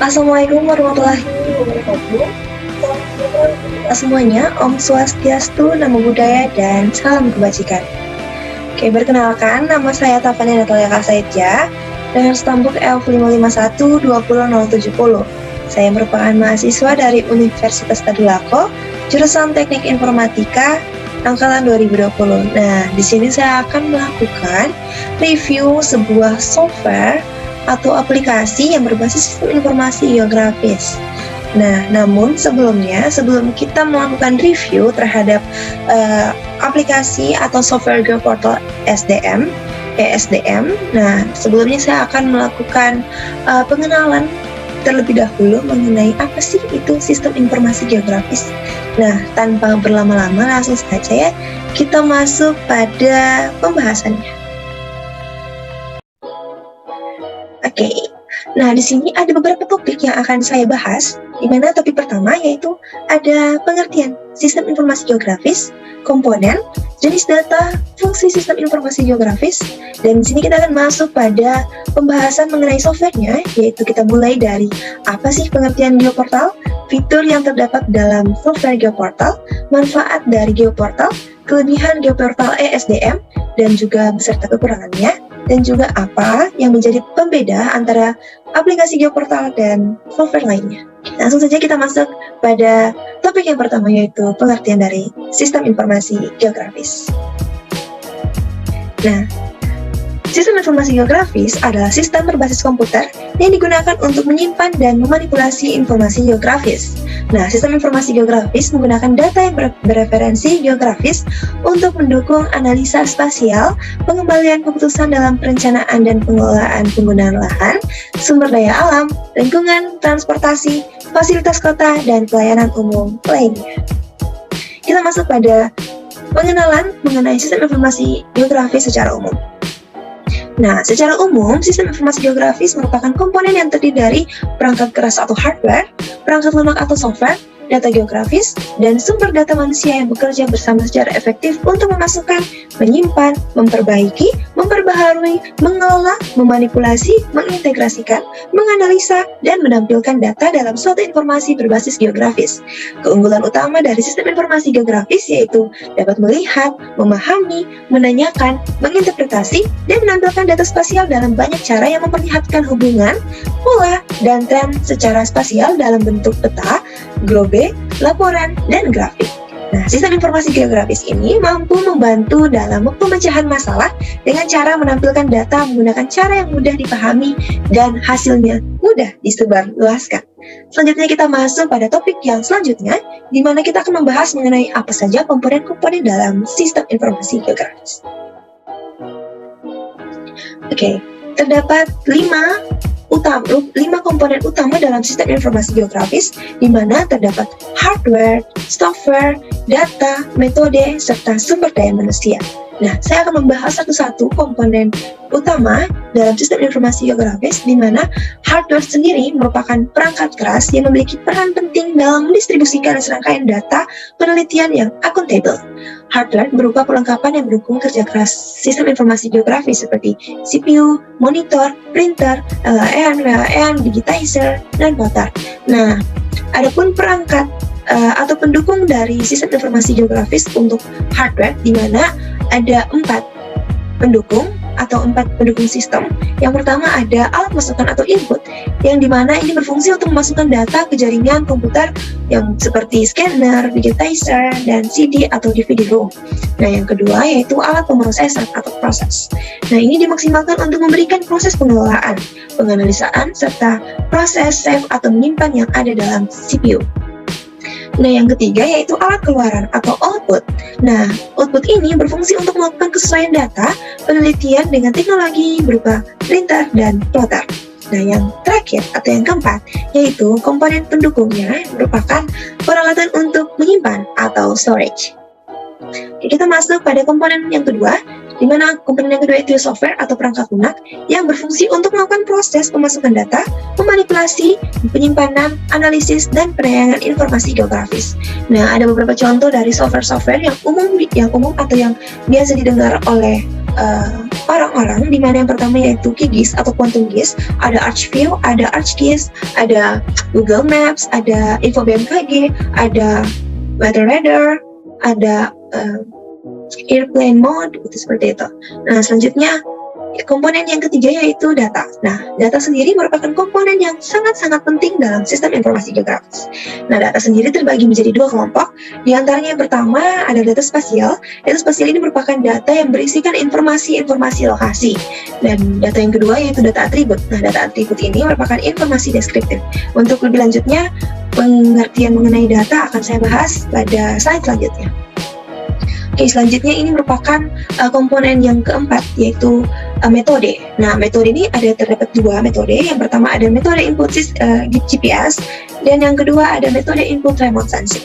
Assalamualaikum warahmatullahi wabarakatuh. Semuanya, Om Swastiastu, Namo Buddhaya, dan salam kebajikan. Oke, perkenalkan, nama saya Tafania Natalia Kasaitja dengan stambuk L551-20070. Saya merupakan mahasiswa dari Universitas Tadulako, jurusan Teknik Informatika, angkatan 2020. Nah, di sini saya akan melakukan review sebuah software atau aplikasi yang berbasis sistem informasi geografis. Nah, namun sebelum kita melakukan review terhadap aplikasi atau software geoportal ESDM, nah sebelumnya saya akan melakukan pengenalan terlebih dahulu mengenai apa sih itu sistem informasi geografis. Nah, tanpa berlama-lama langsung saja ya kita masuk pada pembahasannya. Oke, nah di sini ada beberapa topik yang akan saya bahas, di mana topik pertama yaitu ada pengertian sistem informasi geografis, komponen, jenis data, fungsi sistem informasi geografis, dan di sini kita akan masuk pada pembahasan mengenai softwarenya, yaitu kita mulai dari apa sih pengertian geoportal, fitur yang terdapat dalam software geoportal, manfaat dari geoportal, kelebihan geoportal ESDM, dan juga beserta kekurangannya, dan juga apa yang menjadi pembeda antara aplikasi geoportal dan software lainnya. Langsung saja kita masuk pada topik yang pertama, yaitu pengertian dari sistem informasi geografis. Nah, sistem informasi geografis adalah sistem berbasis komputer yang digunakan untuk menyimpan dan memanipulasi informasi geografis. Nah, sistem informasi geografis menggunakan data yang bereferensi geografis untuk mendukung analisa spasial, pengembalian keputusan dalam perencanaan dan pengelolaan penggunaan lahan, sumber daya alam, lingkungan, transportasi, fasilitas kota, dan pelayanan umum lainnya. Kita masuk pada pengenalan mengenai sistem informasi geografis secara umum. Nah, secara umum, sistem informasi geografis merupakan komponen yang terdiri dari perangkat keras atau hardware, perangkat lunak atau software, data geografis, dan sumber data manusia yang bekerja bersama secara efektif untuk memasukkan, menyimpan, memperbaiki, memperbaharui, mengelola, memanipulasi, mengintegrasikan, menganalisa, dan menampilkan data dalam suatu informasi berbasis geografis. Keunggulan utama dari sistem informasi geografis yaitu dapat melihat, memahami, menanyakan, menginterpretasi, dan menampilkan data spasial dalam banyak cara yang memperlihatkan hubungan, pola, dan tren secara spasial dalam bentuk peta, globe, laporan, dan grafik. Nah, sistem informasi geografis ini mampu membantu dalam pemecahan masalah dengan cara menampilkan data menggunakan cara yang mudah dipahami dan hasilnya mudah disebarluaskan. Selanjutnya kita masuk pada topik yang selanjutnya, di mana kita akan membahas mengenai apa saja komponen-komponen dalam sistem informasi geografis. Oke, terdapat 5 komponen utama dalam sistem informasi geografis, di mana terdapat hardware, software, data, metode, serta sumber daya manusia. Nah, saya akan membahas satu-satu komponen utama dalam sistem informasi geografis, di mana hardware sendiri merupakan perangkat keras yang memiliki peran penting dalam mendistribusikan serangkaian data penelitian yang akuntabel. Hardware berupa perlengkapan yang mendukung kerja keras sistem informasi geografis seperti CPU, monitor, printer, LAN, digitizer, dan plotter. Nah, adapun perangkat atau pendukung dari sistem informasi geografis untuk hardware, di mana ada 4 pendukung sistem. Yang pertama ada alat masukan atau input, yang dimana ini berfungsi untuk memasukkan data ke jaringan komputer yang seperti scanner, digitizer, dan CD atau DVD ROM. Nah, yang kedua yaitu alat pemrosesan atau proses. Nah, ini dimaksimalkan untuk memberikan proses pengelolaan, penganalisaan, serta proses save atau menyimpan yang ada dalam CPU. Nah, yang ketiga yaitu alat keluaran atau output. Nah, output ini berfungsi untuk melakukan kesesuaian data penelitian dengan teknologi berupa printer dan plotter. Nah, yang terakhir atau yang keempat yaitu komponen pendukungnya merupakan peralatan untuk menyimpan atau storage. Oke, kita masuk pada komponen yang kedua, di mana komponen yang kedua itu software atau perangkat lunak yang berfungsi untuk melakukan proses pemasukan data, memanipulasi, penyimpanan, analisis, dan penayangan informasi geografis. Nah, ada beberapa contoh dari software-software yang umum atau yang biasa didengar oleh orang-orang, di mana yang pertama yaitu QGIS atau Quantum GIS, ada ArcView, ada ArcGIS, ada Google Maps, ada Info BMKG, ada Weather Radar, ada Airplane Mode, itu seperti itu. Nah, selanjutnya komponen yang ketiga yaitu data. Nah, data sendiri merupakan komponen yang sangat-sangat penting dalam sistem informasi geografis. Nah, data sendiri terbagi menjadi dua kelompok. Di antaranya yang pertama ada data spasial. Data spasial ini merupakan data yang berisikan informasi-informasi lokasi. Dan data yang kedua yaitu data atribut. Nah, data atribut ini merupakan informasi deskriptif. Untuk lebih lanjutnya, pengertian mengenai data akan saya bahas pada slide selanjutnya. Oke, selanjutnya ini merupakan komponen yang keempat, yaitu metode. Nah, metode ini terdapat dua metode. Yang pertama ada metode input GPS, dan yang kedua ada metode input remote sensing.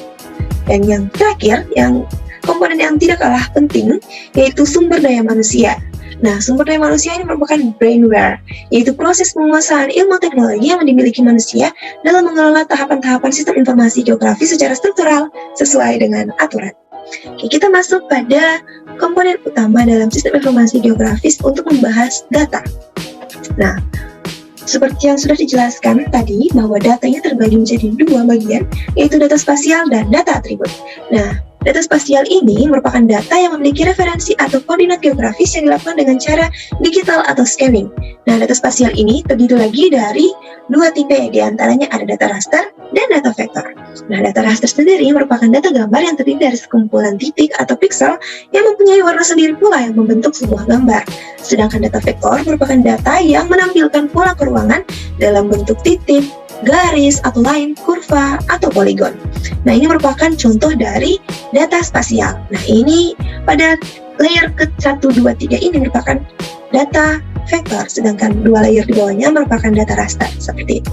Dan yang terakhir, yang komponen yang tidak kalah penting, yaitu sumber daya manusia. Nah, sumber daya manusia ini merupakan brainware, yaitu proses penguasaan ilmu teknologi yang dimiliki manusia dalam mengelola tahapan-tahapan sistem informasi geografis secara struktural sesuai dengan aturan. Oke, kita masuk pada komponen utama dalam sistem informasi geografis untuk membahas data. Nah, seperti yang sudah dijelaskan tadi, bahwa datanya terbagi menjadi dua bagian, yaitu data spasial dan data atribut. Nah, data spasial ini merupakan data yang memiliki referensi atau koordinat geografis yang dilakukan dengan cara digital atau scanning. Nah, data spasial ini terdiri lagi dari dua tipe, diantaranya ada data raster dan data vektor. Nah, data raster sendiri merupakan data gambar yang terdiri dari sekumpulan titik atau piksel yang mempunyai warna sendiri pula yang membentuk sebuah gambar. Sedangkan data vektor merupakan data yang menampilkan pola keruangan dalam bentuk titik, garis, atau line, kurva, atau poligon. Nah, ini merupakan contoh dari data spasial. Nah, ini pada layer ke-1, 2, 3 ini merupakan data vektor, sedangkan dua layer di bawahnya merupakan data raster, seperti itu.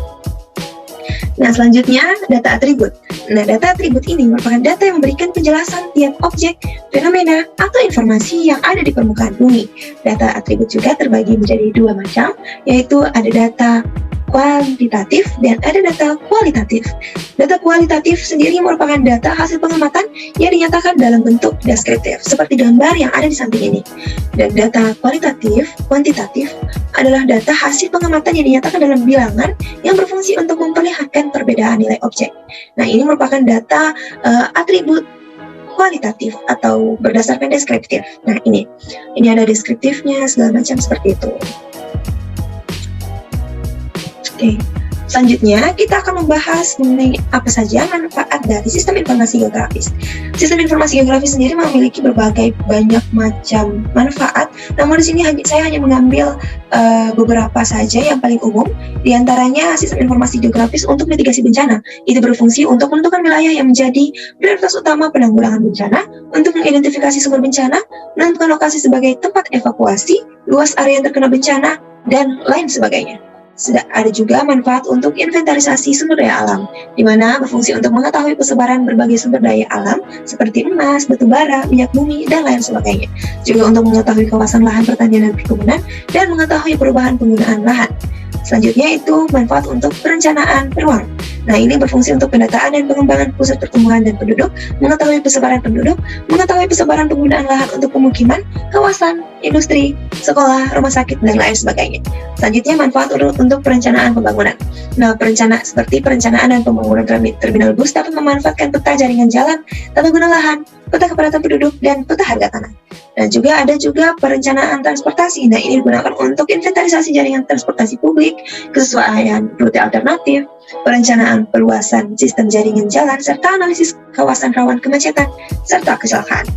Nah, selanjutnya data atribut. Nah, data atribut ini merupakan data yang memberikan penjelasan tiap objek, fenomena, atau informasi yang ada di permukaan bumi. Data atribut juga terbagi menjadi dua macam, yaitu ada data kuantitatif dan ada data kualitatif. Data kualitatif sendiri merupakan data hasil pengamatan yang dinyatakan dalam bentuk deskriptif, seperti gambar yang ada di samping ini. Dan data kuantitatif adalah data hasil pengamatan yang dinyatakan dalam bilangan yang berfungsi untuk memperlihatkan perbedaan nilai objek. Nah, ini merupakan data atribut kualitatif atau berdasarkan deskriptif. Nah, ini ada deskriptifnya segala macam seperti itu. Oke, selanjutnya kita akan membahas mengenai apa saja manfaat dari sistem informasi geografis. Sistem informasi geografis sendiri memiliki berbagai banyak macam manfaat, namun di sini saya hanya mengambil beberapa saja yang paling umum. Di antaranya sistem informasi geografis untuk mitigasi bencana. Itu berfungsi untuk menentukan wilayah yang menjadi prioritas utama penanggulangan bencana, untuk mengidentifikasi sumber bencana, menentukan lokasi sebagai tempat evakuasi, luas area yang terkena bencana, dan lain sebagainya. Ada juga manfaat untuk inventarisasi sumber daya alam, di mana berfungsi untuk mengetahui persebaran berbagai sumber daya alam seperti emas, batu bara, minyak bumi, dan lain sebagainya. Juga untuk mengetahui kawasan lahan pertanian dan perkebunan, dan mengetahui perubahan penggunaan lahan. Selanjutnya itu manfaat untuk perencanaan ruang. Nah, ini berfungsi untuk pendataan dan pengembangan pusat pertumbuhan dan penduduk, mengetahui persebaran penduduk, mengetahui persebaran penggunaan lahan untuk pemukiman, kawasan, industri, sekolah, rumah sakit, dan lain sebagainya. Selanjutnya manfaat untuk perencanaan pembangunan. Nah, seperti perencanaan dan pembangunan terminal bus dapat memanfaatkan peta jaringan jalan, tata guna lahan, peta kepadatan penduduk, dan peta harga tanah. Dan juga ada perencanaan transportasi. Nah, ini digunakan untuk inventarisasi jaringan transportasi publik, kesesuaian rute alternatif, perencanaan perluasan sistem jaringan jalan, serta analisis kawasan rawan kemacetan, serta kecelakaan.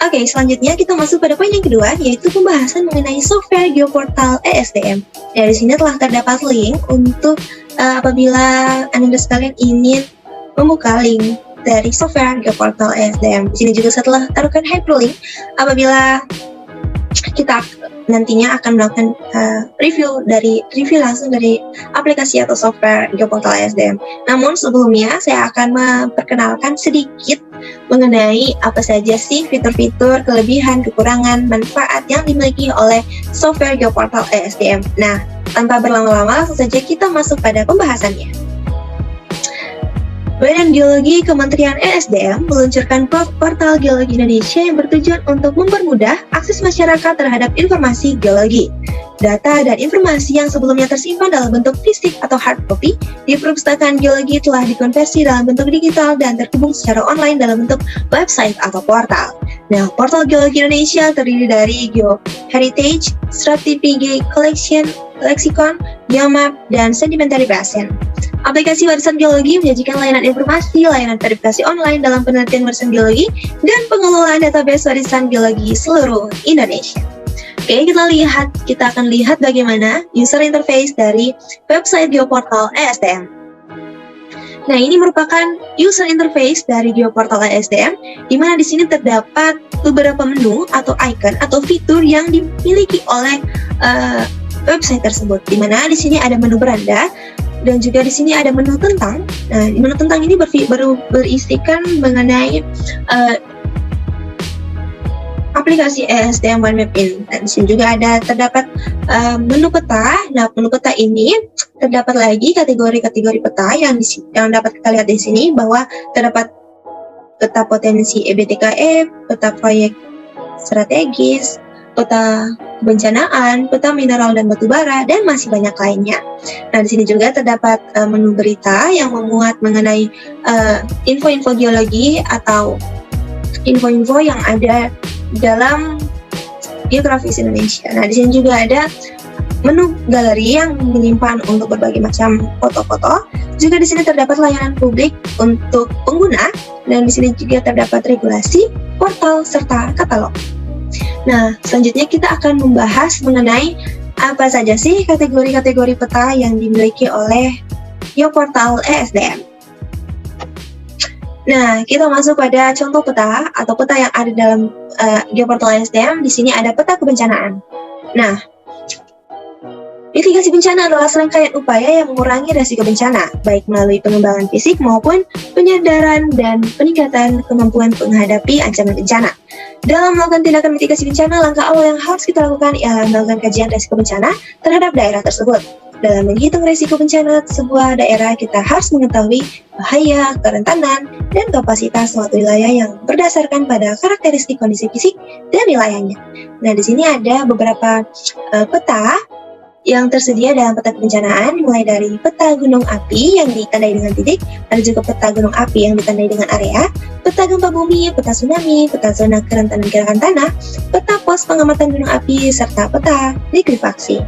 Oke, selanjutnya kita masuk pada poin yang kedua, yaitu pembahasan mengenai software geoportal ESDM. Dari sini telah terdapat link untuk apabila Anda sekalian ingin membuka link dari software geoportal ESDM. Di sini juga saya telah taruhkan hyperlink apabila kita nantinya akan melakukan review langsung dari aplikasi atau software geoportal ESDM. Namun sebelumnya saya akan memperkenalkan sedikit mengenai apa saja sih fitur-fitur, kelebihan, kekurangan, manfaat yang dimiliki oleh software geoportal ESDM. Nah, tanpa berlama-lama langsung saja kita masuk pada pembahasannya. Badan Geologi Kementerian ESDM meluncurkan portal Geologi Indonesia yang bertujuan untuk mempermudah akses masyarakat terhadap informasi geologi. Data dan informasi yang sebelumnya tersimpan dalam bentuk fisik atau hard copy di perpustakaan geologi telah dikonversi dalam bentuk digital dan terhubung secara online dalam bentuk website atau portal. Nah, portal Geologi Indonesia terdiri dari GeoHeritage, Stratigraphic Collection, Lexicon, Geomap, dan Sedimentary Basin. Aplikasi warisan geologi menyajikan layanan informasi, layanan verifikasi online dalam penelitian warisan geologi, dan pengelolaan database warisan geologi seluruh Indonesia. Oke, kita akan lihat bagaimana user interface dari website Geoportal ESDM. Nah, ini merupakan user interface dari Geoportal ESDM, di mana di sini terdapat beberapa menu atau icon atau fitur yang dimiliki oleh website tersebut. Di mana di sini ada menu beranda dan juga di sini ada menu tentang. Nah, menu tentang ini berisikan mengenai aplikasi ESDM OneMap ini. Dan di sini juga terdapat menu peta. Nah, menu peta ini terdapat lagi kategori-kategori peta yang dapat kita lihat di sini, bahwa terdapat peta potensi EBTKE, peta proyek strategis, peta kebencanaan, peta mineral dan batu bara, dan masih banyak lainnya. Nah, di sini juga terdapat menu berita yang memuat mengenai info-info geologi atau info-info yang ada dalam geografis Indonesia. Nah, di sini juga ada menu galeri yang menyimpan untuk berbagai macam foto-foto. Juga di sini terdapat layanan publik untuk pengguna, dan di sini juga terdapat regulasi, portal, serta katalog. Nah, selanjutnya kita akan membahas mengenai apa saja sih kategori-kategori peta yang dimiliki oleh Geoportal ESDM. Nah, kita masuk pada contoh peta atau peta yang ada dalam Geoportal ESDM. Di sini ada peta kebencanaan. Nah, mitigasi bencana adalah serangkaian upaya yang mengurangi risiko bencana, baik melalui pengembangan fisik maupun penyadaran dan peningkatan kemampuan menghadapi ancaman bencana. Dalam melakukan tindakan mitigasi bencana, langkah awal yang harus kita lakukan ialah melakukan kajian risiko bencana terhadap daerah tersebut. Dalam menghitung risiko bencana sebuah daerah, kita harus mengetahui bahaya, kerentanan, dan kapasitas suatu wilayah yang berdasarkan pada karakteristik kondisi fisik dan wilayahnya. Nah, di sini ada beberapa peta yang tersedia dalam peta kebencanaan, mulai dari peta gunung api yang ditandai dengan titik, ada juga peta gunung api yang ditandai dengan area, peta gempa bumi, peta tsunami, peta zona kerentanan gerakan tanah, peta pos pengamatan gunung api, serta peta likuifaksi.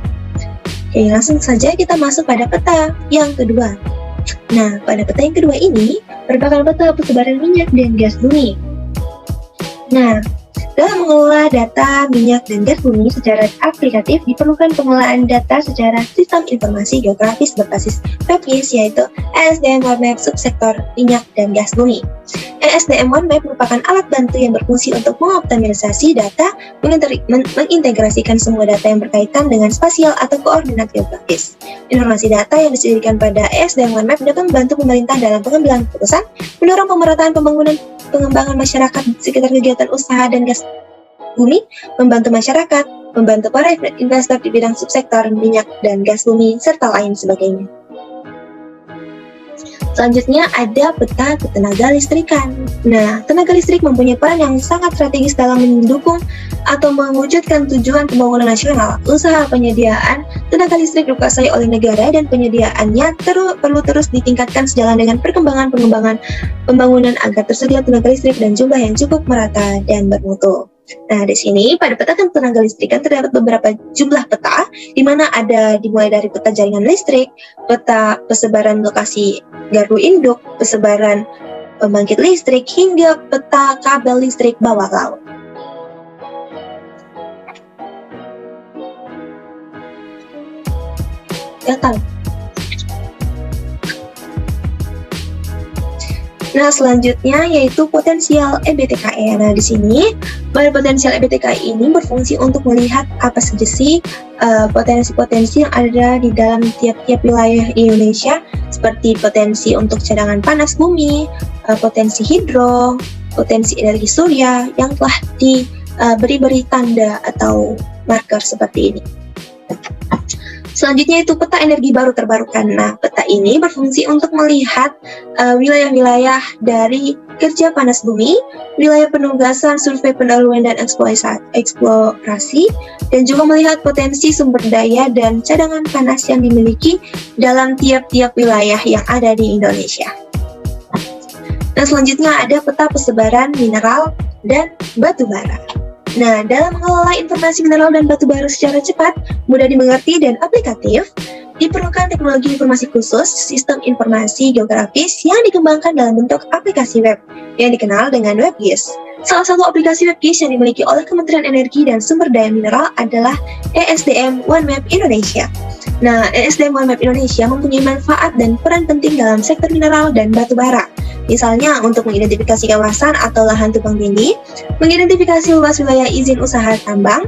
Oke, langsung saja kita masuk pada peta yang kedua. Nah, pada peta yang kedua ini merupakan peta persebaran minyak dan gas bumi. Nah, dalam mengelola data minyak dan gas bumi secara aplikatif, diperlukan pengelolaan data secara sistem informasi geografis berbasis PEPGIS, yaitu ESDM OneMap subsektor minyak dan gas bumi. ESDM OneMap merupakan alat bantu yang berfungsi untuk mengoptimalisasi data, mengintegrasikan semua data yang berkaitan dengan spasial atau koordinat geografis. Informasi data yang disediakan pada ESDM OneMap dapat membantu pemerintah dalam pengambilan keputusan, mendorong pemerataan pengembangan masyarakat sekitar kegiatan usaha dan gas bumi, membantu masyarakat, membantu para investor di bidang subsektor minyak dan gas bumi, serta lain sebagainya. Selanjutnya ada peta ketenaga listrikan. Nah, tenaga listrik mempunyai peran yang sangat strategis dalam mendukung atau mewujudkan tujuan pembangunan nasional. Usaha penyediaan tenaga listrik dikuasai oleh negara dan penyediaannya perlu terus ditingkatkan sejalan dengan perkembangan pembangunan agar tersedia tenaga listrik dan jumlah yang cukup merata dan bermutu. Nah, di sini pada peta tenaga listrikan terdapat beberapa jumlah peta, di mana ada dimulai dari peta jaringan listrik, peta persebaran lokasi gardu induk, persebaran pembangkit listrik, hingga peta kabel listrik bawah laut. Gatal. Nah, selanjutnya yaitu potensial EBTKE. Nah, di sini pada potensial EBTKE ini berfungsi untuk melihat apa saja sih potensi-potensi yang ada di dalam tiap-tiap wilayah di Indonesia, seperti potensi untuk cadangan panas bumi, potensi hidro, potensi energi surya yang telah diberi tanda atau marker seperti ini. Selanjutnya itu peta energi baru terbarukan. Nah, peta ini berfungsi untuk melihat wilayah-wilayah dari kerja panas bumi, wilayah penugasan, survei pendahuluan dan eksplorasi, dan juga melihat potensi sumber daya dan cadangan panas yang dimiliki dalam tiap-tiap wilayah yang ada di Indonesia. Nah, selanjutnya ada peta persebaran mineral dan batu bara. Nah, dalam mengelola informasi mineral dan batu bara secara cepat, mudah dimengerti, dan aplikatif, diperlukan teknologi informasi khusus, sistem informasi geografis yang dikembangkan dalam bentuk aplikasi web yang dikenal dengan WebGIS. Salah satu aplikasi WebGIS yang dimiliki oleh Kementerian Energi dan Sumber Daya Mineral adalah ESDM OneMap Indonesia. Nah, ESDM OneMap Indonesia mempunyai manfaat dan peran penting dalam sektor mineral dan batu bara. Misalnya untuk mengidentifikasi kawasan atau lahan tumpang tindih, mengidentifikasi luas wilayah izin usaha tambang,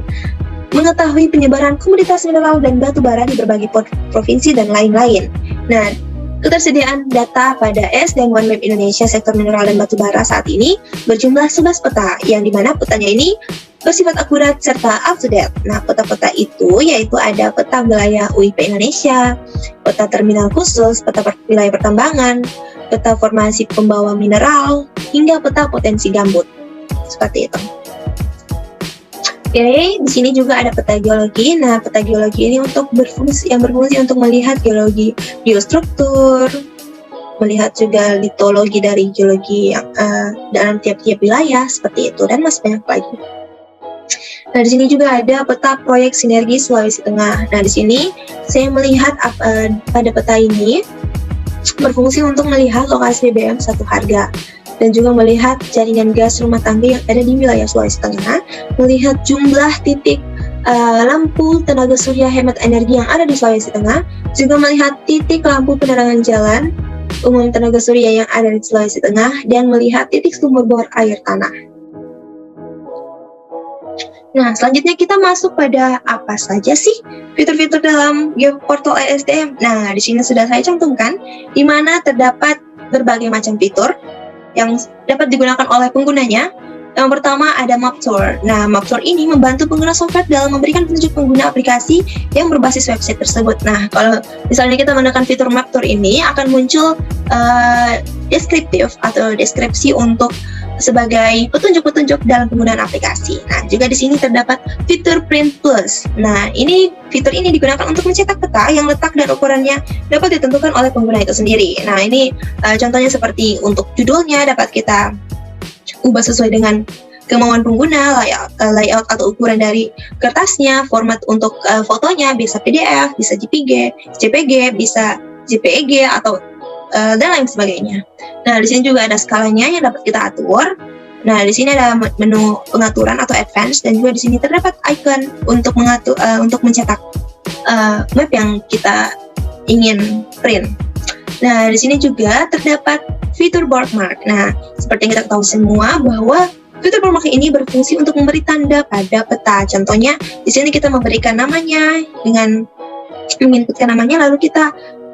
mengetahui penyebaran komoditas mineral dan batu bara di berbagai provinsi dan lain-lain. Nah, ketersediaan data pada ESDM OneMap Indonesia sektor mineral dan batu bara saat ini berjumlah 11 peta, yang dimana petanya ini bersifat akurat serta up-to-date. Nah, peta-peta itu yaitu ada peta wilayah UIP Indonesia, peta terminal khusus, peta wilayah pertambangan, peta formasi pembawa mineral, hingga peta potensi gambut. Seperti itu. Oke, di sini juga ada peta geologi. Nah, peta geologi ini berfungsi untuk melihat geologi biostruktur, melihat juga litologi dari geologi yang dalam tiap-tiap wilayah seperti itu, dan masih banyak lagi. Nah, di sini juga ada peta proyek sinergi Sulawesi Tengah. Nah, di sini saya melihat pada peta ini berfungsi untuk melihat lokasi BBM satu harga, dan juga melihat jaringan gas rumah tangga yang ada di wilayah Sulawesi Tengah, melihat jumlah titik lampu tenaga surya hemat energi yang ada di Sulawesi Tengah, juga melihat titik lampu penerangan jalan umum tenaga surya yang ada di Sulawesi Tengah, dan melihat titik sumber bor air tanah. Nah, selanjutnya kita masuk pada apa saja sih fitur-fitur dalam portal ESDM. Nah, di sini sudah saya cantumkan, di mana terdapat berbagai macam fitur yang dapat digunakan oleh penggunanya. Yang pertama ada Map Tour. Nah, Map Tour ini membantu pengguna software dalam memberikan petunjuk pengguna aplikasi yang berbasis website tersebut. Nah, kalau misalnya kita menekan fitur Map Tour ini, akan muncul deskriptif atau deskripsi untuk sebagai petunjuk-petunjuk dalam penggunaan aplikasi. Nah, juga di sini terdapat fitur Print Plus. Nah, fitur ini digunakan untuk mencetak peta yang letak dan ukurannya dapat ditentukan oleh pengguna itu sendiri. Nah, ini contohnya seperti untuk judulnya dapat kita ubah sesuai dengan kemauan pengguna, layout atau ukuran dari kertasnya, format untuk fotonya bisa PDF, bisa JPG, bisa JPEG atau dan lain sebagainya. Nah, di sini juga ada skalanya yang dapat kita atur. Nah, di sini ada menu pengaturan atau advance, dan juga di sini terdapat icon untuk untuk mencetak map yang kita ingin print. Nah, di sini juga terdapat fitur bookmark. Nah, seperti yang kita ketahui semua bahwa fitur bookmark ini berfungsi untuk memberi tanda pada peta. Contohnya, di sini kita memberikan namanya dengan menginputkan namanya, lalu kita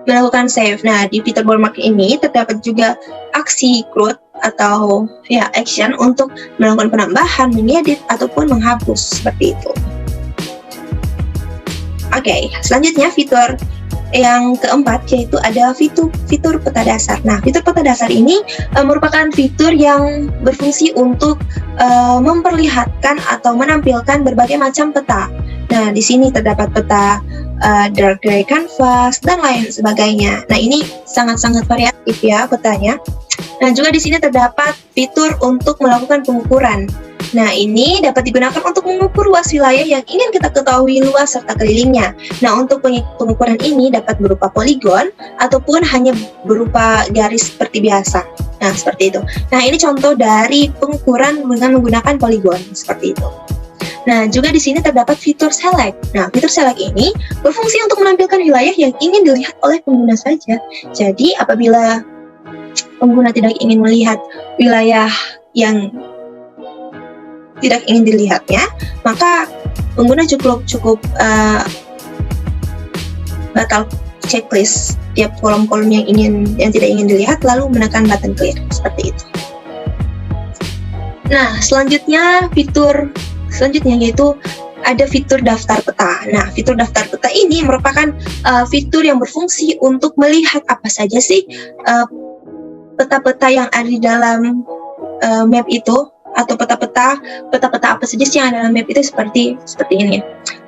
melakukan save. Nah, di fitur bookmark ini terdapat juga aksi create atau action untuk melakukan penambahan, mengedit ataupun menghapus seperti itu. Oke, selanjutnya fitur yang keempat yaitu ada fitur peta dasar. Nah, fitur peta dasar ini merupakan fitur yang berfungsi untuk memperlihatkan atau menampilkan berbagai macam peta. Nah, di sini terdapat peta dark gray canvas dan lain sebagainya. Nah, ini sangat-sangat variatif ya petanya. Nah, juga di sini terdapat fitur untuk melakukan pengukuran. Nah, ini dapat digunakan untuk mengukur luas wilayah yang ingin kita ketahui luas serta kelilingnya. Nah, untuk pengukuran ini dapat berupa poligon ataupun hanya berupa garis seperti biasa. Nah, seperti itu. Nah, ini contoh dari pengukuran dengan menggunakan poligon seperti itu. Nah, juga di sini terdapat fitur select. Nah, fitur select ini berfungsi untuk menampilkan wilayah yang ingin dilihat oleh pengguna saja. Jadi, apabila pengguna tidak ingin melihat wilayah yang tidak ingin dilihatnya, maka pengguna cukup bakal checklist tiap kolom-kolom yang tidak ingin dilihat, lalu menekan button clear seperti itu. Nah, selanjutnya yaitu ada fitur daftar peta. Nah, fitur daftar peta ini merupakan fitur yang berfungsi untuk melihat apa saja sih peta-peta yang ada di dalam map itu, atau peta-peta apa saja sih yang ada dalam map itu seperti ini.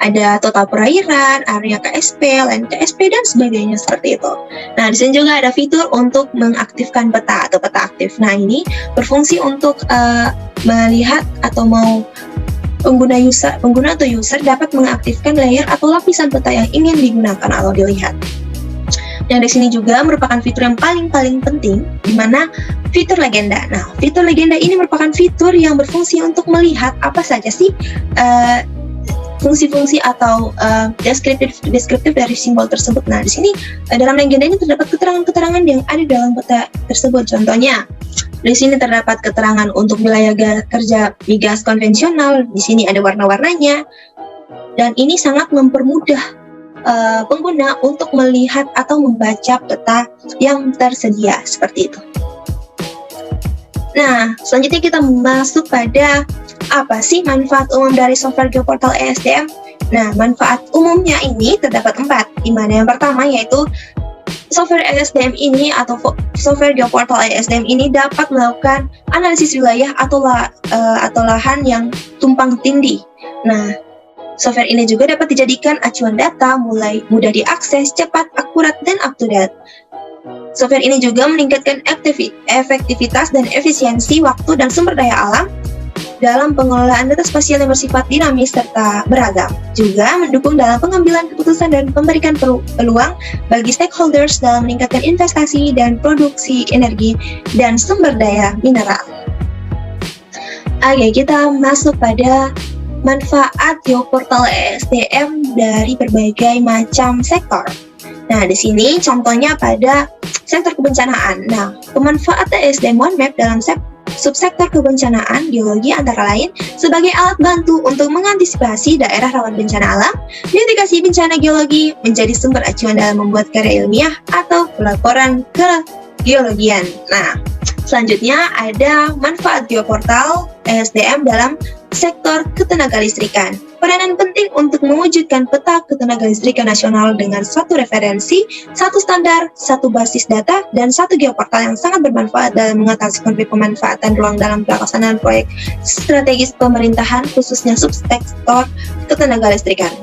Ada total perairan, area KSP, land KSP, dan sebagainya seperti itu. Nah, di sini juga ada fitur untuk mengaktifkan peta atau peta aktif. Nah, ini berfungsi untuk melihat atau mau pengguna atau user dapat mengaktifkan layer atau lapisan peta yang ingin digunakan atau dilihat. Yang di sini juga merupakan fitur yang paling penting, di mana fitur legenda. Nah, fitur legenda ini merupakan fitur yang berfungsi untuk melihat apa saja sih fungsi-fungsi atau deskriptif dari simbol tersebut. Nah, di sini dalam legenda ini terdapat keterangan-keterangan yang ada dalam peta tersebut. Contohnya, di sini terdapat keterangan untuk wilayah kerja migas konvensional. Di sini ada warna-warnanya, dan ini sangat mempermudah pengguna untuk melihat atau membaca peta yang tersedia seperti itu. Nah, selanjutnya kita masuk pada apa sih manfaat umum dari software geoportal ESDM? Nah, manfaat umumnya ini terdapat 4, di mana yang pertama yaitu software ESDM ini atau software geoportal ESDM ini dapat melakukan analisis wilayah atau lahan yang tumpang tindih. Nah, software ini juga dapat dijadikan acuan data, mulai mudah diakses, cepat, akurat, dan up to date. Software ini juga meningkatkan efektivitas dan efisiensi waktu dan sumber daya alam dalam pengelolaan data spasial yang bersifat dinamis serta beragam. Juga mendukung dalam pengambilan keputusan dan memberikan peluang bagi stakeholders dalam meningkatkan investasi dan produksi energi dan sumber daya mineral. Oke, kita masuk pada manfaat geoportal ESDM dari berbagai macam sektor. Nah, di sini contohnya pada sektor kebencanaan. Nah, pemanfaatan ESDM OneMap dalam subsektor kebencanaan geologi antara lain sebagai alat bantu untuk mengantisipasi daerah rawan bencana alam, mitigasi bencana geologi, menjadi sumber acuan dalam membuat karya ilmiah atau pelaporan ke geologian. Nah, selanjutnya ada manfaat geoportal ESDM dalam sektor ketenagalistrikan. Peranan penting untuk mewujudkan peta ketenagalistrikan nasional dengan satu referensi, satu standar, satu basis data, dan satu geoportal yang sangat bermanfaat dalam mengatasi konflik pemanfaatan ruang dalam pelaksanaan proyek strategis pemerintahan, khususnya subsektor ketenagalistrikan.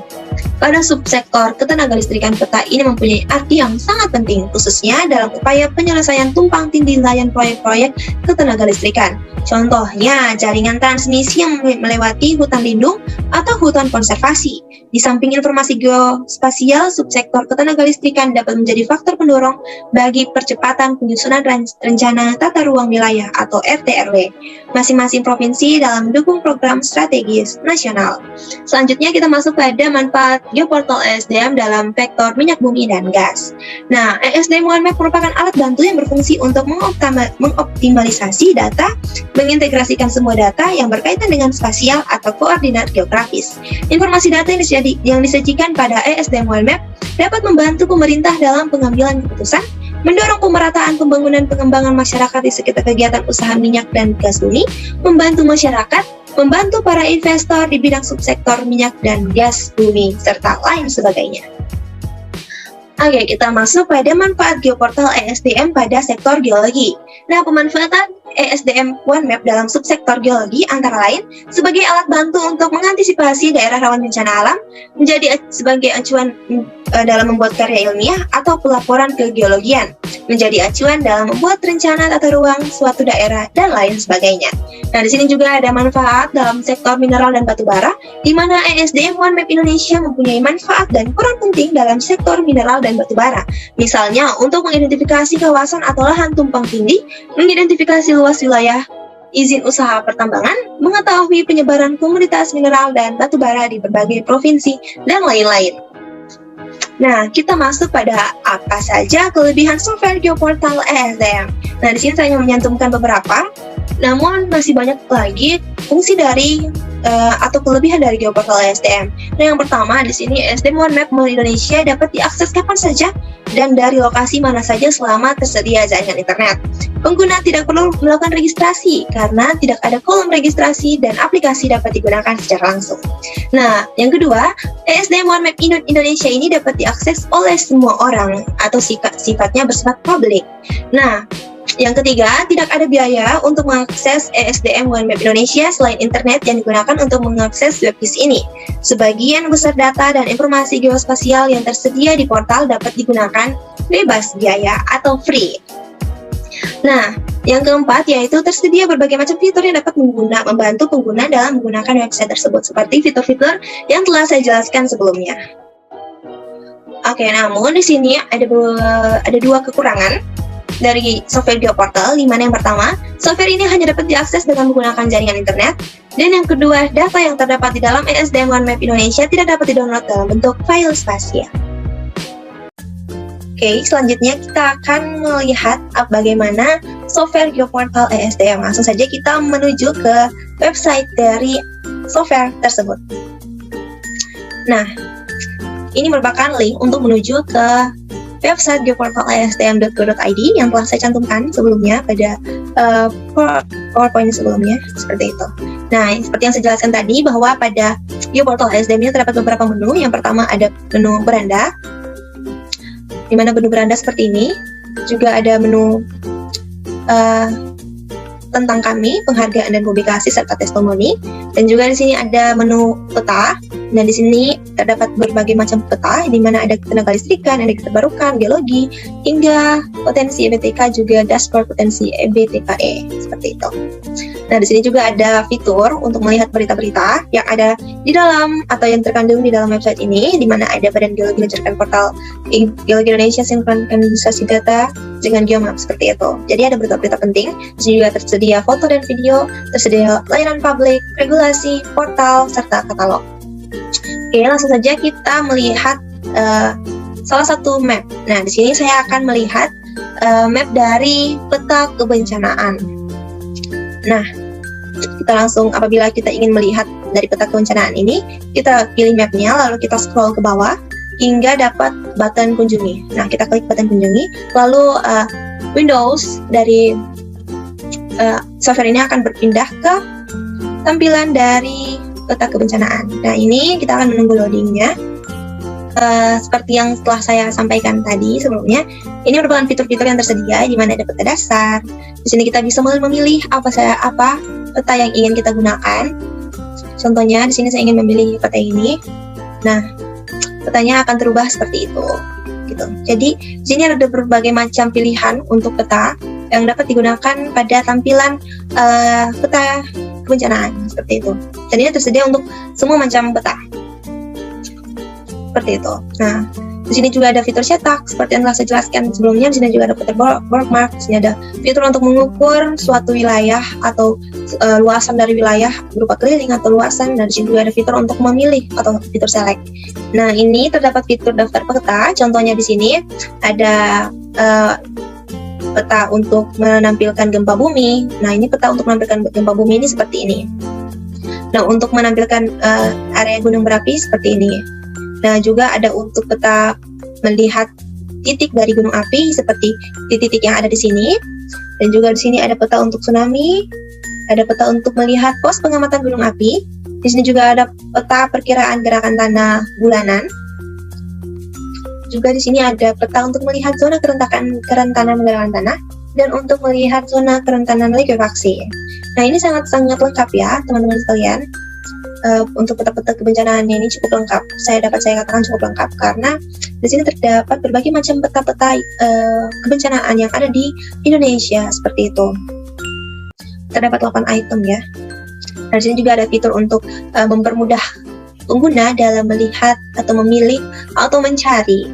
Pada subsektor ketenagalistrikan, peta ini mempunyai arti yang sangat penting, khususnya dalam upaya penyelesaian tumpang tindih layan proyek-proyek ketenagalistrikan. Contohnya, jaringan transmisi yang melewati hutan lindung atau hutan konservasi. Di samping informasi geospasial, subsektor ketenagalistrikan dapat menjadi faktor pendorong bagi percepatan penyusunan rencana tata ruang wilayah atau RTRW masing-masing provinsi dalam mendukung program strategis nasional. Selanjutnya kita masuk pada manfaat geoportal ESDM dalam vektor minyak bumi dan gas. Nah, ESDM OneMap merupakan alat bantu yang berfungsi untuk mengoptimalisasi data, mengintegrasikan semua data yang berkaitan dengan spasial atau koordinat geografis. Informasi data yang disajikan pada ESDM OneMap dapat membantu pemerintah dalam pengambilan keputusan, mendorong pemerataan pembangunan pengembangan masyarakat di sekitar kegiatan usaha minyak dan gas bumi, membantu masyarakat, membantu para investor di bidang subsektor minyak dan gas bumi, serta lain sebagainya. Oke, kita masuk pada manfaat geoportal ESDM pada sektor geologi. Nah, pemanfaatan ESDM OneMap dalam subsektor geologi antara lain sebagai alat bantu untuk mengantisipasi daerah rawan bencana alam, menjadi sebagai acuan dalam membuat karya ilmiah atau pelaporan ke geologian, menjadi acuan dalam membuat rencana tata ruang suatu daerah, dan lain sebagainya. Nah, di sini juga ada manfaat dalam sektor mineral dan batu bara, di mana ESDM OneMap Indonesia mempunyai manfaat dan peran penting dalam sektor mineral dan batu bara. Misalnya, untuk mengidentifikasi kawasan atau lahan tumpang tindih, mengidentifikasi luas wilayah izin usaha pertambangan, mengetahui penyebaran komoditas mineral dan batu bara di berbagai provinsi, dan lain-lain. Nah, kita masuk pada apa saja kelebihan software geoportal ESDM. Nah, di sini saya menyantumkan beberapa, namun masih banyak lagi fungsi dari atau kelebihan dari geoportal ESDM. Nah, yang pertama di sini ESDM One Map melalui Indonesia dapat diakses kapan saja dan dari lokasi mana saja selama tersedia jaringan internet. Pengguna tidak perlu melakukan registrasi karena tidak ada kolom registrasi dan aplikasi dapat digunakan secara langsung. Nah, yang kedua, ESDM One Map Indonesia ini dapat diakses oleh semua orang atau sifatnya bersifat publik. Nah, yang ketiga, tidak ada biaya untuk mengakses ESDM One Map Indonesia selain internet yang digunakan untuk mengakses website ini. Sebagian besar data dan informasi geospasial yang tersedia di portal dapat digunakan bebas biaya atau free. Nah, yang keempat yaitu tersedia berbagai macam fitur yang dapat membantu pengguna dalam menggunakan website tersebut, seperti fitur-fitur yang telah saya jelaskan sebelumnya. Oke, namun di sini ada dua kekurangan dari software geoportal, di mana yang pertama, software ini hanya dapat diakses dengan menggunakan jaringan internet, dan yang kedua, data yang terdapat di dalam ESDM One Map Indonesia tidak dapat di-download dalam bentuk file spasial. Oke, selanjutnya kita akan melihat bagaimana software geoportal ESDM. Langsung saja kita menuju ke website dari software tersebut. Nah, ini merupakan link untuk menuju ke website geoportal esdm.go.id yang telah saya cantumkan sebelumnya pada PowerPoint sebelumnya, seperti itu. Nah, seperti yang saya jelaskan tadi, bahwa pada geoportal ESDM ini terdapat beberapa menu. Yang pertama ada menu beranda, di mana menu beranda seperti ini. Juga ada menu tentang kami, penghargaan dan publikasi serta testimoni. Dan juga di sini ada menu peta. Dan di sini terdapat berbagai macam peta, di mana ada tenaga listrikan, energi terbarukan, geologi, hingga potensi EBTK, juga dashboard potensi EBTKE, seperti itu. Nah, di sini juga ada fitur untuk melihat berita-berita yang ada di dalam atau yang terkandung di dalam website ini, di mana ada Badan Geologi meluncurkan portal Geologi Indonesia sinkronisasi data dengan Geomap, seperti itu. Jadi ada berita-berita penting, juga tersedia foto dan video, tersedia layanan publik, regulasi, portal, serta katalog. Oke, langsung saja kita melihat salah satu map. Nah, di sini saya akan melihat map dari peta kebencanaan. Nah, kita langsung, apabila kita ingin melihat dari peta kebencanaan ini, kita pilih mapnya, lalu kita scroll ke bawah hingga dapat button kunjungi. Nah, kita klik button kunjungi, lalu Windows dari software ini akan berpindah ke tampilan dari peta kebencanaan. Nah, ini kita akan menunggu loadingnya. Seperti yang telah saya sampaikan tadi sebelumnya, ini merupakan fitur-fitur yang tersedia, di mana ada peta dasar. Di sini kita bisa memilih apa peta yang ingin kita gunakan. Contohnya, di sini saya ingin memilih peta ini. Nah, petanya akan terubah seperti itu. Gitu. Jadi, di sini ada berbagai macam pilihan untuk peta yang dapat digunakan pada tampilan peta kebencanaan, seperti itu. Dan ini tersedia untuk semua macam peta, seperti itu. Nah, di sini juga ada fitur cetak, seperti yang telah saya jelaskan sebelumnya. Di sini juga ada fitur bookmark. Di sini ada fitur untuk mengukur suatu wilayah atau luasan dari wilayah berupa keliling atau luasan. Dan di sini juga ada fitur untuk memilih atau fitur select. Nah, ini terdapat fitur daftar peta. Contohnya di sini ada peta untuk menampilkan gempa bumi. Nah, ini peta untuk menampilkan gempa bumi ini seperti ini. Nah, untuk menampilkan area gunung berapi seperti ini. Nah, juga ada untuk peta melihat titik dari gunung api seperti titik-titik yang ada di sini. Dan juga di sini ada peta untuk tsunami, ada peta untuk melihat pos pengamatan gunung api. Di sini juga ada peta perkiraan gerakan tanah bulanan. Juga di sini ada peta untuk melihat zona kerentanan gerakan tanah dan untuk melihat zona kerentanan likuifaksi. Nah, ini sangat-sangat lengkap ya, teman-teman sekalian. Untuk peta-peta kebencanaan ini cukup lengkap. Saya katakan cukup lengkap karena di sini terdapat berbagai macam peta-peta kebencanaan yang ada di Indonesia, seperti itu. Terdapat 8 item ya. Nah, di sini juga ada fitur untuk mempermudah pengguna dalam melihat atau memilih atau mencari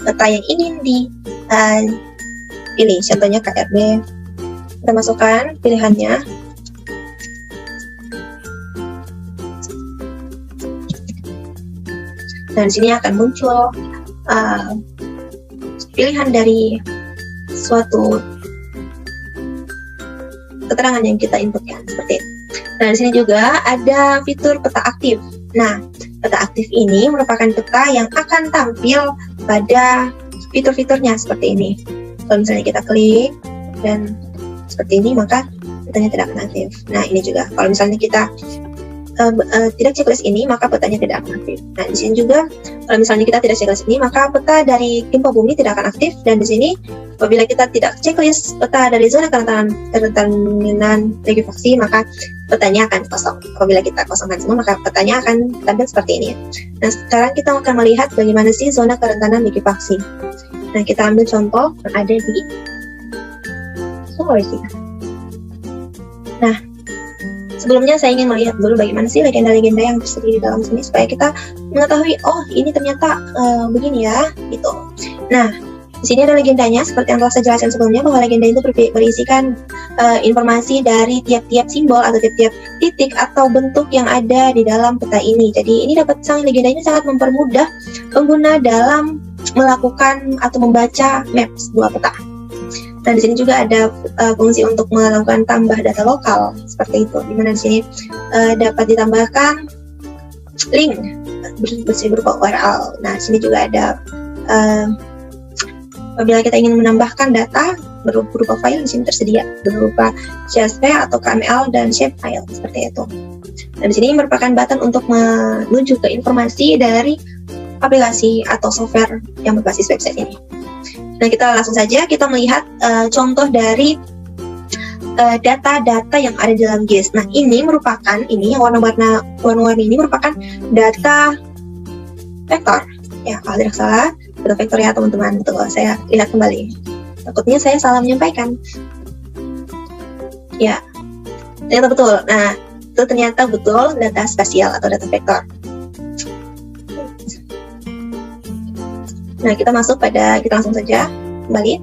peta yang ingin dipilih. Contohnya KRB. Kita masukkan pilihannya. Nah, di sini akan muncul pilihan dari suatu keterangan yang kita inputkan, seperti itu. Nah, di sini juga ada fitur peta aktif. Nah, peta aktif ini merupakan peta yang akan tampil pada fitur-fiturnya seperti ini. Kalau misalnya kita klik dan seperti ini, maka petanya tidak akan aktif. Nah, ini juga kalau misalnya kita tidak checklist ini, maka petanya tidak akan aktif. Nah, di sini juga kalau misalnya kita tidak checklist ini, maka peta dari Gempa Bumi tidak akan aktif. Dan di sini apabila kita tidak checklist peta dari zona kerentanan likuifaksi, maka petanya akan kosong. Apabila kita kosongkan semua, maka petanya akan tampil seperti ini. Nah, sekarang kita akan melihat bagaimana sih zona kerentanan likuifaksi. Nah, kita ambil contoh yang ada di Sulawesi. Nah, sebelumnya saya ingin melihat dulu bagaimana sih legenda-legenda yang tersedia di dalam sini supaya kita mengetahui, oh ini ternyata begini ya, gitu. Nah, di sini ada legendanya seperti yang telah saya jelaskan sebelumnya, bahwa legenda itu berisikan informasi dari tiap-tiap simbol atau tiap-tiap titik atau bentuk yang ada di dalam peta ini. Jadi ini legenda ini sangat mempermudah pengguna dalam melakukan atau membaca map sebuah peta. Nah, di sini juga ada fungsi untuk melakukan tambah data lokal seperti itu, di mana di sini dapat ditambahkan link berupa URL. Nah, di sini juga ada apabila kita ingin menambahkan data berupa file, di sini tersedia berupa CSV atau KML dan shapefile seperti itu. Dan di sini merupakan button untuk menuju ke informasi dari aplikasi atau software yang berbasis website ini. Nah, kita langsung saja kita melihat contoh dari data-data yang ada di dalam GIS. Nah, ini merupakan, ini yang warna-warni ini merupakan data vektor. Ya, kalau tidak salah, data vektor ya teman-teman. Betul, saya lihat kembali. Takutnya saya salah menyampaikan. Ya, ternyata betul. Nah, itu ternyata betul data spasial atau data vektor. Nah, kita langsung saja kembali.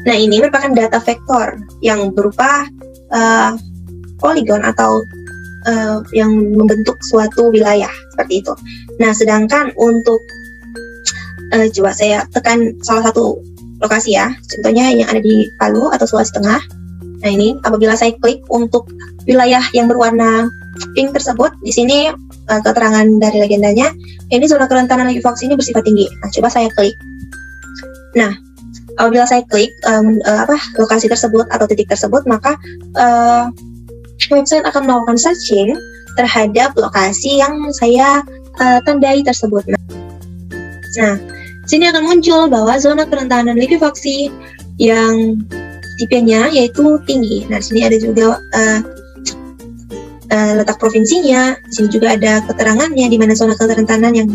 Nah, ini merupakan data vektor yang berupa poligon atau yang membentuk suatu wilayah seperti itu. Nah, sedangkan untuk coba saya tekan salah satu lokasi ya, contohnya yang ada di Palu atau Sulawesi Tengah. Nah, ini apabila saya klik untuk wilayah yang berwarna pink tersebut, di sini keterangan dari legendanya, ini zona kerentanan likuifaksi ini bersifat tinggi. Nah, coba saya klik. Nah, apabila saya klik lokasi tersebut atau titik tersebut, maka website akan melakukan searching terhadap lokasi yang saya tandai tersebut. Nah, sini akan muncul bahwa zona kerentanan likuifaksi yang tipenya yaitu tinggi. Nah, di sini ada juga letak provinsinya. Di sini juga ada keterangannya di mana zona kerentanan yang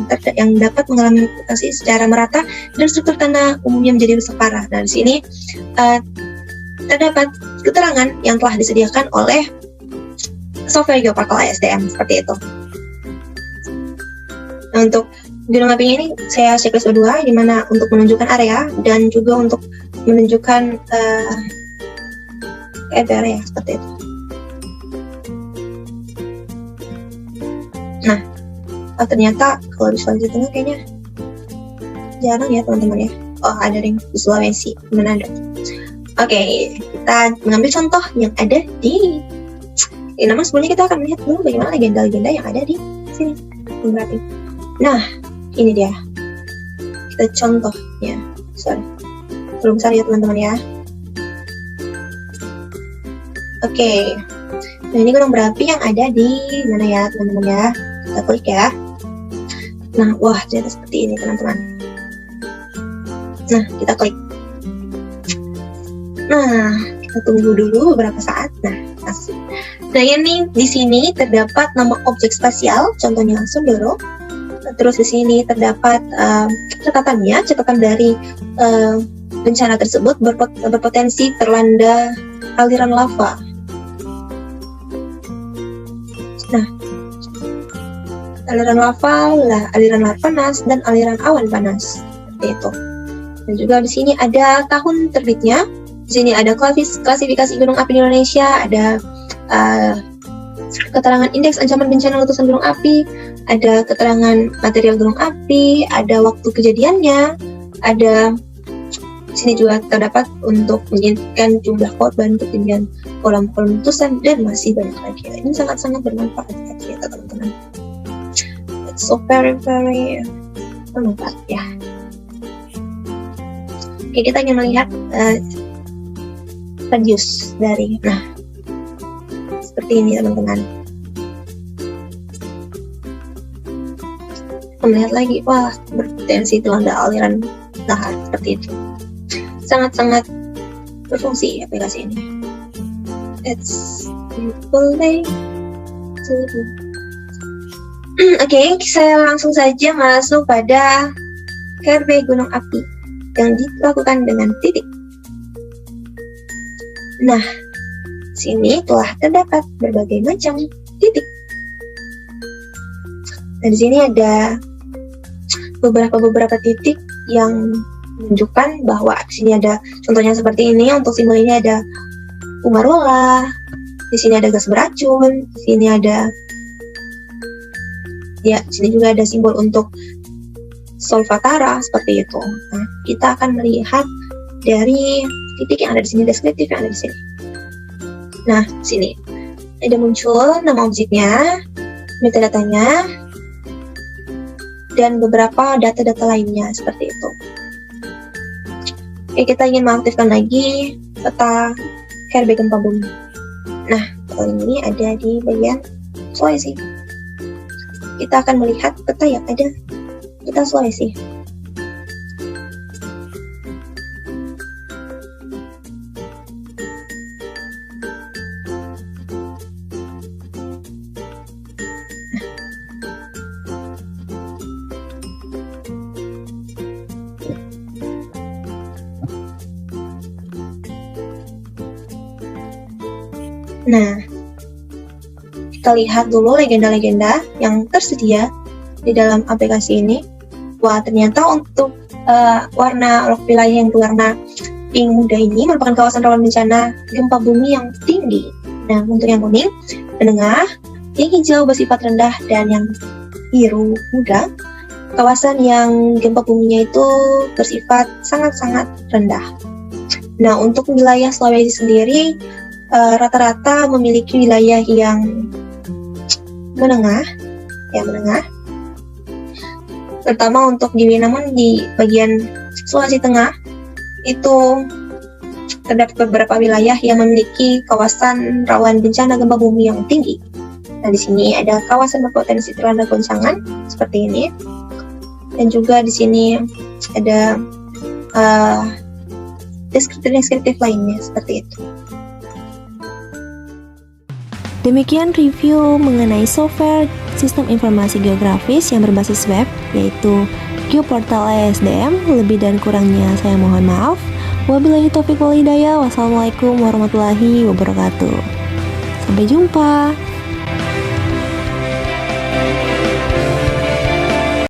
dapat mengalami likuifaksi secara merata dan struktur tanah umumnya menjadi rusak parah. Nah, di sini terdapat keterangan yang telah disediakan oleh software Geoportal ISDM seperti itu. Nah, untuk gunung apinya ini saya checklist berdua, di mana untuk menunjukkan area dan juga untuk menunjukkan area seperti itu. Nah, ternyata kalau di Sulawesi Tengah kayaknya jarang ya teman-teman ya. Oh, ada ring di Sulawesi, Manado. Oke, kita mengambil contoh yang ada di namun sebelumnya kita akan melihat dulu bagaimana legenda-legenda yang ada di sini. Berarti. Nah, ini dia. Kita contohnya. Belum besar ya teman-teman ya. Oke. Nah, ini gunung berapi yang ada di mana ya teman-teman ya. Kita klik ya. Nah, wah, ternyata seperti ini teman-teman. Nah, kita klik. Nah, kita tunggu dulu beberapa saat. Nah, ini di sini terdapat nama objek spasial, contohnya Sundoro. Terus di sini terdapat catatan dari bencana tersebut berpotensi terlanda aliran lava. Nah, aliran lava panas dan aliran awan panas seperti itu. Dan juga di sini ada tahun terbitnya. Di sini ada klasifikasi gunung api di Indonesia, ada keterangan indeks ancaman bencana letusan gunung api, ada keterangan material gunung api, ada waktu kejadiannya, ada Sini juga terdapat untuk menyediakan jumlah korban, ketinggian kolom-kolom letusan, dan masih banyak lagi. Ini sangat-sangat bermanfaat ya teman-teman. It's so very bermanfaat ya. Oke, kita ingin melihat radius dari, seperti ini teman-teman. Kita melihat lagi, wah, berpotensi dilanda aliran lahar seperti itu. Sangat-sangat berfungsi aplikasi ini. It's beautiful day to do. Oke, saya langsung saja masuk pada survei gunung api yang dilakukan dengan titik. Nah, sini telah terdapat berbagai macam titik. Dan di sini ada beberapa titik yang menunjukkan bahwa di sini ada contohnya seperti ini. Untuk simbol ini ada fumarola, di sini ada gas beracun, di sini ada di sini juga ada simbol untuk solvatara seperti itu. Nah, kita akan melihat dari titik yang ada di sini, deskriptif yang ada di sini. Nah, sini ada muncul nama objeknya, metadatanya, dan beberapa data-data lainnya seperti itu. Oke, kita ingin mengaktifkan lagi peta KRB gempa bumi. Nah, peta ini ada di bagian Sulawesi. Kita akan melihat peta yang ada peta Sulawesi. Nah, kita lihat dulu legenda-legenda yang tersedia di dalam aplikasi ini. Wah, ternyata untuk warna wilayah yang berwarna pink muda ini merupakan kawasan rawan bencana gempa bumi yang tinggi. Nah, untuk yang kuning, menengah, yang hijau bersifat rendah, dan yang biru muda, kawasan yang gempa buminya itu bersifat sangat-sangat rendah. Nah, untuk wilayah Sulawesi sendiri, rata-rata memiliki wilayah yang menengah, terutama untuk namun di bagian Sulawesi Tengah itu terdapat beberapa wilayah yang memiliki kawasan rawan bencana gempa bumi yang tinggi. Nah, di sini ada kawasan berpotensi terlanda goncangan seperti ini, dan juga di sini ada deskriptif lainnya seperti itu. Demikian review mengenai software sistem informasi geografis yang berbasis web, yaitu Geoportal ASDM. Lebih dan kurangnya saya mohon maaf. Wabillahi taufiq wal hidayah. Wassalamualaikum warahmatullahi wabarakatuh. Sampai jumpa.